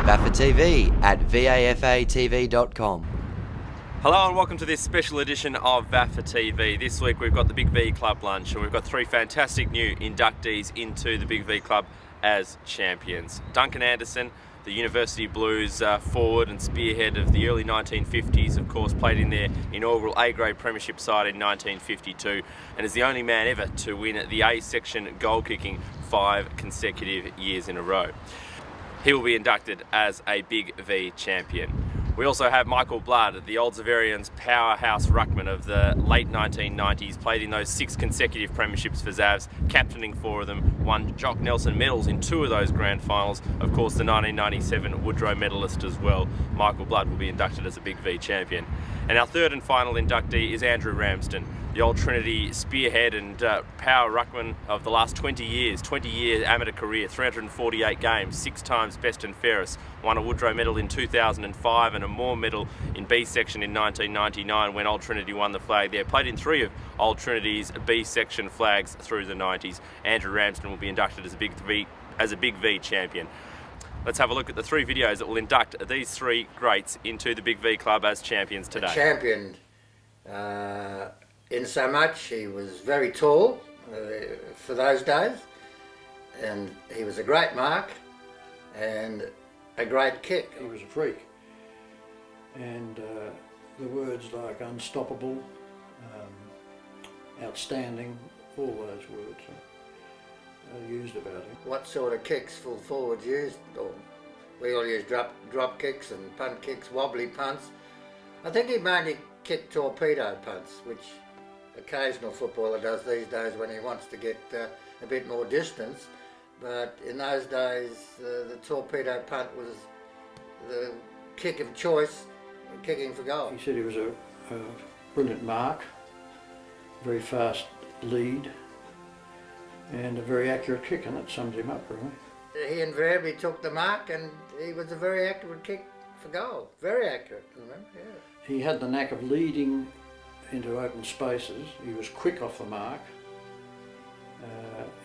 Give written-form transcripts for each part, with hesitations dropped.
VAFA TV at VAFA TV.com. Hello and welcome to this special edition of VAFA TV. This week we've got the Big V Club lunch and we've got three fantastic new inductees into the Big V Club as champions. Duncan Anderson, the University Blues forward and spearhead of the early 1950s, of course, played in their inaugural A-grade premiership side in 1952 and is the only man ever to win the A-section goal kicking 5 consecutive years in a row. He will be inducted as a Big V champion. We also have Michael Blood, the Old Zaverians powerhouse ruckman of the late 1990s, played in those 6 consecutive premierships for Zavs, captaining 4 of them, won Jock Nelson medals in 2 of those grand finals, of course the 1997 Woodrow medalist as well. Michael Blood will be inducted as a Big V champion. And our third and final inductee is Andrew Ramsden, the Old Trinity spearhead and power ruckman of the last 20-year amateur career, 348 games, 6 times best and fairest, won a Woodrow medal in 2005 and a Moore medal in B section in 1999 when Old Trinity won the flag there. Played in 3 of Old Trinity's B section flags through the 90s. Andrew Ramsden will be inducted as a Big V champion. Let's have a look at the 3 videos that will induct these 3 greats into the Big V Club as champions today. Champion, in so much he was very tall for those days, and he was a great mark and a great kick. He was a freak, and the words like unstoppable, outstanding, all those words are used about him. What sort of kicks full forwards used? Or we all used drop kicks and punt kicks, wobbly punts. I think he mainly kicked torpedo punts, which occasional footballer does these days when he wants to get a bit more distance. But in those days, the torpedo punt was the kick of choice, kicking for goal. He said he was a brilliant mark, very fast lead, and a very accurate kick, and that sums him up really. He invariably took the mark, and he was a very accurate kick for goal. Very accurate, remember? Yeah. He had the knack of leading into open spaces. He was quick off the mark,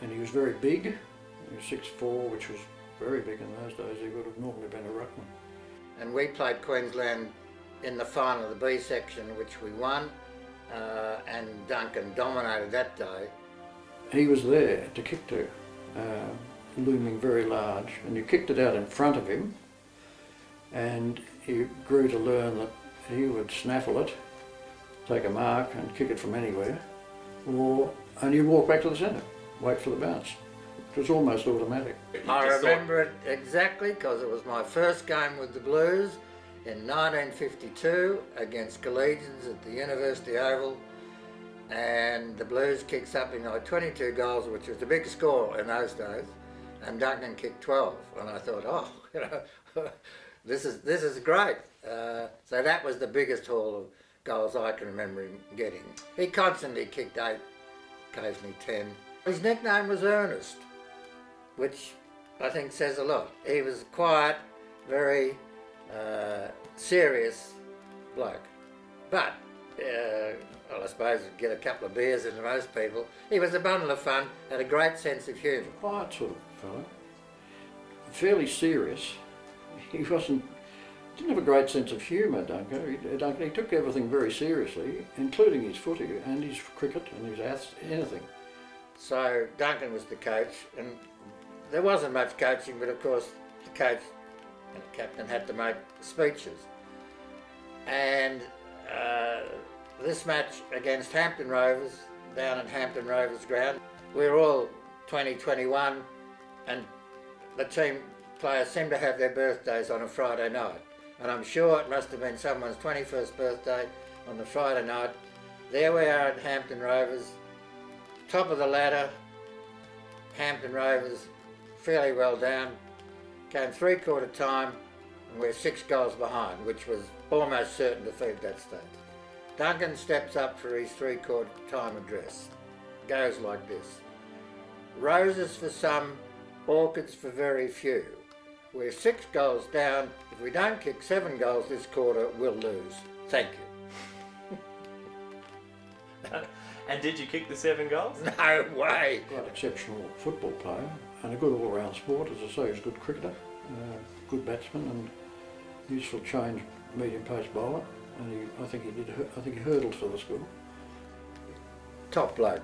and he was very big. He was 6'4", which was very big in those days. He would have normally been a ruckman. And we played Queensland in the final of the B section, which we won, and Duncan dominated that day. He was there to kick to, looming very large, and you kicked it out in front of him, and he grew to learn that he would snaffle it, take a mark and kick it from anywhere, and you'd walk back to the centre, wait for the bounce. It was almost automatic. I remember it exactly because it was my first game with the Blues in 1952 against Collegians at the University Oval, and the Blues kicked something like 22 goals, which was a big score in those days, and Duncan kicked 12, and I thought, oh, you know, this is great. So that was the biggest haul of goals I can remember him getting. He constantly kicked 8, occasionally 10. His nickname was Ernest, which I think says a lot. He was quiet, very serious bloke. But, well, I suppose you'd get a couple of beers into most people. He was a bundle of fun, had a great sense of humour. Quiet sort of fellow, fairly serious. He didn't have a great sense of humour, Duncan. He took everything very seriously, including his footy and his cricket and his anything. So Duncan was the coach, and there wasn't much coaching, but of course the coach and the captain had to make speeches. And this match against Hampton Rovers, down at Hampton Rovers ground, we were all 20, 21, and the team players seemed to have their birthdays on a Friday night. And I'm sure it must have been someone's 21st birthday on the Friday night. There we are at Hampton Rovers, top of the ladder. Hampton Rovers fairly well down. Came 3/4 time, and we're 6 goals behind, which was almost certain defeat at that stage. Duncan steps up for his 3/4 time address. Goes like this: roses for some, orchids for very few. We're 6 goals down. If we don't kick 7 goals this quarter, we'll lose. Thank you. And did you kick the 7 goals? No way. Quite exceptional football player and a good all-round sport. As I say, he was a good cricketer, good batsman and useful change medium pace bowler, and I think he hurdled for the school. Top bloke.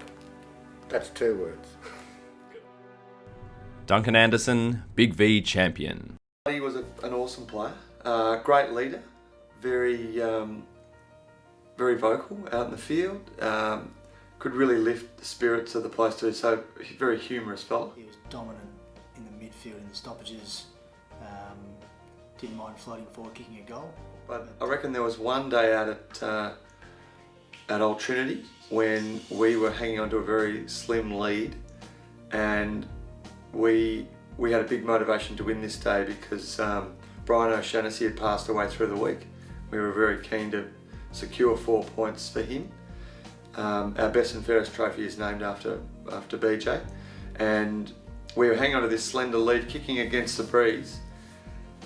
That's 2 words. Duncan Anderson, Big V champion. He was an awesome player, great leader, very vocal out in the field, could really lift the spirits of the place too, so very humorous fella. He was dominant in the midfield in the stoppages, didn't mind floating forward, kicking a goal. But I reckon there was one day out at Old Trinity when we were hanging on to a very slim lead, and we had a big motivation to win this day because Brian O'Shaughnessy had passed away through the week. We were very keen to secure 4 points for him. Our best and fairest trophy is named after BJ, and we were hanging on to this slender lead, kicking against the breeze.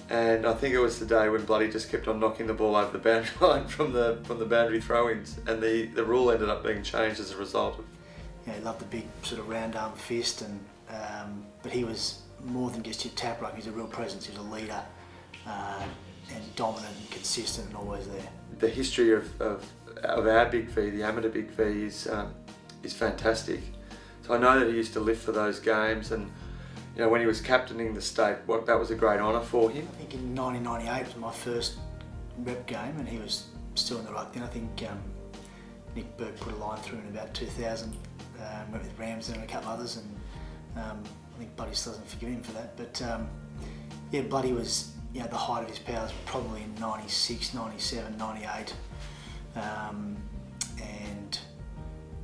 And I think it was the day when Bloody just kept on knocking the ball over the boundary line from the boundary throw-ins, and the rule ended up being changed as a result of. Yeah, he loved the big sort of round arm fist, and but he was more than just your tap ruck. He was a real presence. He was a leader, and dominant and consistent and always there. The history of our Big V, the amateur Big V, is fantastic. So I know that he used to live for those games, and you know, when he was captaining the state, that was a great honour for him. I think in 1998 was my first rep game, and he was still in the ruck then. I think Nick Burke put a line through in about 2000, went with Ramsden and a couple others, and I think Buddy still doesn't forgive him for that. But yeah, Buddy was, you know, the height of his powers probably in 96, 97, 98, and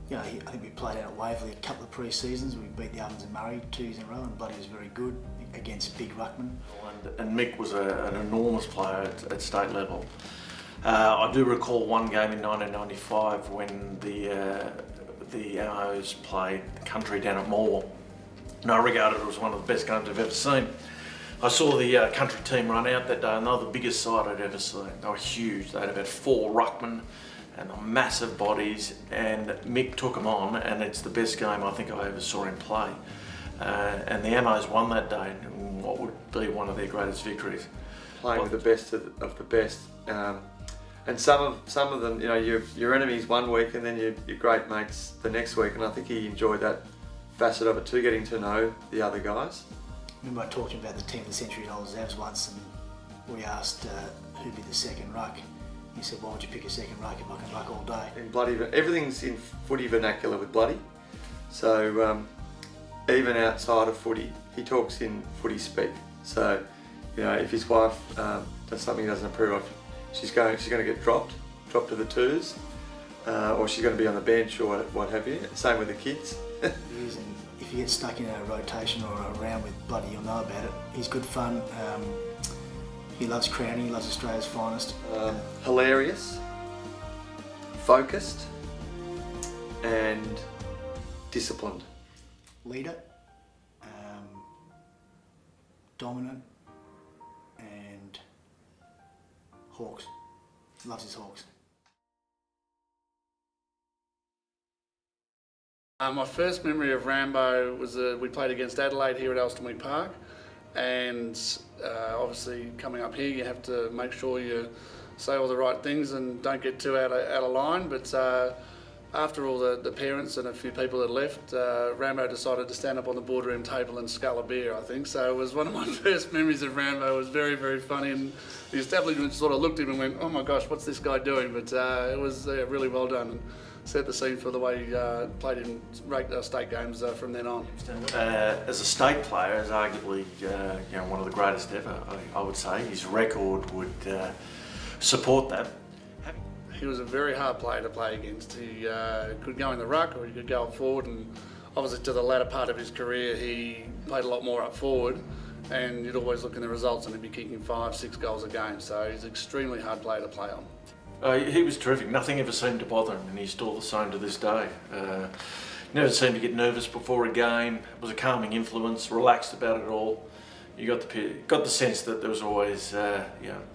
you know, I think we played out at Waverley a couple of pre-seasons. We beat the Ovens and Murray 2 years in a row, and Bloody was very good against big ruckmen. And Mick was an enormous player at state level. I do recall one game in 1995 when the MOs played country down at Morwell. And I regarded it as one of the best games I've ever seen. I saw the country team run out that day, and they were the biggest side I'd ever seen. They were huge. They had about 4 ruckmen and massive bodies, and Mick took them on, and it's the best game I think I ever saw him play. And the MOs won that day in what would be one of their greatest victories. Playing with the best of the best, and some of them, you know, your enemies one week and then your great mates the next week, and I think he enjoyed that facet of it too, getting to know the other guys. I remember I talked to him about the team of the century old Zavs once, and we asked who'd be the second ruck. He said, "Why would you pick a second ruck if I can ruck all day?" In Bloody, everything's in footy vernacular with Bloody. So even outside of footy, he talks in footy speak. So, you know, if his wife does something he doesn't approve of, she's going to get dropped to the twos, or she's going to be on the bench or what have you. Same with the kids. He is, and if you get stuck in a rotation or a round with Bloody, you'll know about it. He's good fun. He loves crowning, he loves Australia's finest. Hilarious, focused, and disciplined. Leader, dominant, and Hawks. Loves his Hawks. My first memory of Rambo was we played against Adelaide here at Elstonwick Park, and obviously coming up here you have to make sure you say all the right things and don't get too out of line, but after all the parents and a few people had left, Rambo decided to stand up on the boardroom table and scull a beer, I think. So it was one of my first memories of Rambo. It was very, very funny, and the establishment sort of looked at him and went, "Oh my gosh, what's this guy doing?" But it was really well done, and set the scene for the way he played in state games from then on. As a state player, is arguably one of the greatest ever, I would say. His record would support that. He was a very hard player to play against. He could go in the ruck or he could go up forward, and obviously to the latter part of his career he played a lot more up forward, and you'd always look in the results and he'd be kicking 5-6 goals a game, so he's an extremely hard player to play on. He was terrific. Nothing ever seemed to bother him, and he's still the same to this day. Never seemed to get nervous before a game. It was a calming influence, relaxed about it all. You got the sense that there was always,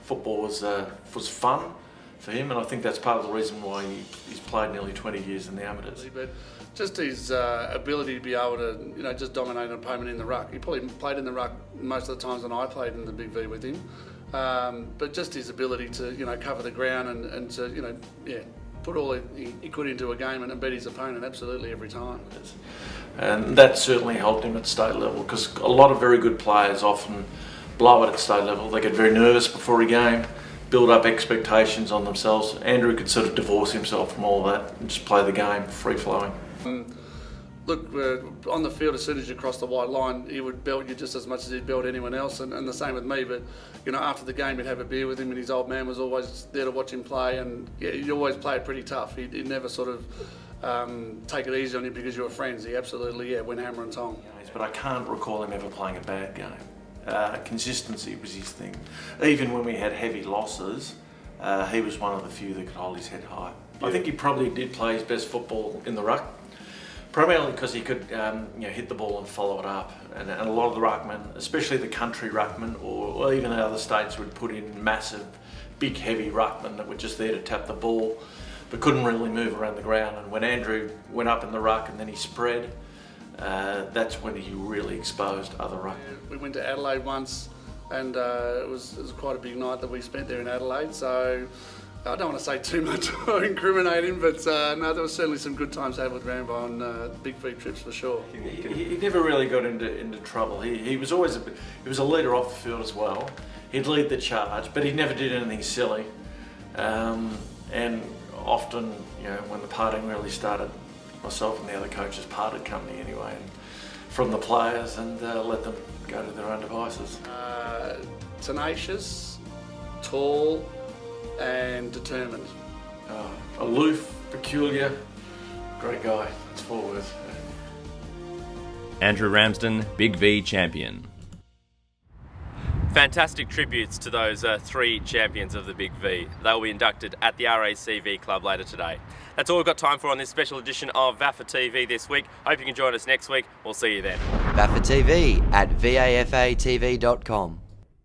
football was fun for him, and I think that's part of the reason why he's played nearly 20 years in the amateurs. But just his ability to be able to, just dominate an opponent in the ruck. He probably played in the ruck most of the times when I played in the Big V with him. But just his ability to, cover the ground and to, put all he could into a game and beat his opponent absolutely every time. And that certainly helped him at state level, because a lot of very good players often blow it at state level. They get very nervous before a game, build up expectations on themselves. Andrew could sort of divorce himself from all that and just play the game free flowing. Look, on the field, as soon as you cross the white line, he would belt you just as much as he'd belt anyone else, and the same with me. But after the game, you'd have a beer with him, and his old man was always there to watch him play, and he always played pretty tough. He'd never sort of take it easy on you because you were friends. He absolutely went hammer and tong. But I can't recall him ever playing a bad game. Consistency was his thing. Even when we had heavy losses, he was one of the few that could hold his head high. I think he probably did play his best football in the ruck, primarily because he could hit the ball and follow it up. And a lot of the ruckmen, especially the country ruckmen or even other states, would put in massive, big, heavy ruckmen that were just there to tap the ball but couldn't really move around the ground. And when Andrew went up in the ruck and then he spread, that's when he really exposed other ruckmen. We went to Adelaide once, and it was quite a big night that we spent there in Adelaide, so I don't want to say too much or incriminate him, but no, there was certainly some good times had with Rambo on Big V trips for sure. He never really got into trouble. He was always he was a leader off the field as well. He'd lead the charge, but he never did anything silly. And often, when the partying really started, myself and the other coaches parted company anyway, and from the players, and let them go to their own devices. Tenacious, tall, and determined. Aloof, peculiar, great guy. It's 4 words. Andrew Ramsden, Big V champion. Fantastic tributes to those 3 champions of the Big V. They'll be inducted at the VAFA Club later today. That's all we've got time for on this special edition of VAFA TV this week. Hope you can join us next week. We'll see you then. VAFA TV at VAFATV.com.